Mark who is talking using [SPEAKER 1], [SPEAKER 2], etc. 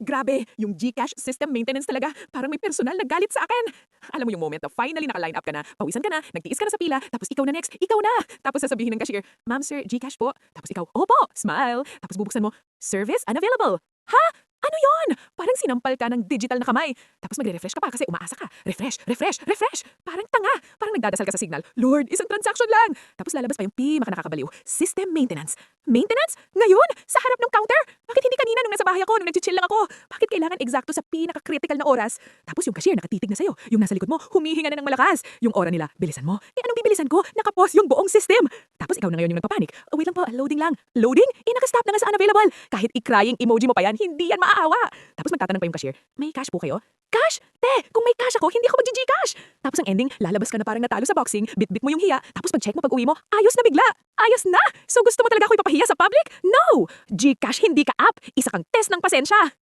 [SPEAKER 1] Grabe, yung GCash system maintenance talaga. Parang may personal na galit sa akin. Alam mo yung moment na finally naka-line up ka na, pawisan ka na, nagtiis ka na sa pila, tapos ikaw na next, ikaw na. Tapos sasabihin ng cashier, Ma'am sir, GCash po. Tapos ikaw, opo, smile. Tapos bubuksan mo, service unavailable. Ha? Ano yon? Parang sinampal ka ng digital na kamay. Tapos magre-refresh ka pa kasi umaasa ka. Refresh, refresh, refresh. Parang tanga. Parang nagdadasal ka sa signal. Lord, isang transaction lang. Tapos lalabas pa yung nakakabaliw. System maintenance. Maintenance? Ngayon? Sa harap ng counter? Bakit hindi kanina nung nasa bahay ako, nung nag-chill lang ako? Bakit kailangan eksakto sa pinaka-critical na oras? Tapos yung cashier nakatitig na sa'yo. Yung nasa likod mo, humihinga na ng malakas. Yung oras nila, bilisan mo. Eh anong bibilisan ko? Nakapos yung buong system. Tapos ikaw na ngayon yung nagpapanik. Oh, wait lang po, loading lang. Loading? Eh nakastop na nga sa unavailable. Kahit i-crying emoji mo pa yan, hindi yan maaawa. Tapos magtatanong pa yung cashier, may cash po kayo? Cash? Te, kung may cash ako, hindi ako mag-GCash. Tapos ang ending, lalabas ka na parang natalo sa boxing, bit-bit mo yung hiya, tapos pag-check mo pag-uwi mo, ayos na bigla. Ayos na! So gusto mo talaga ako ipapahiya sa public? No! GCash hindi ka app, isa kang test ng pasensya.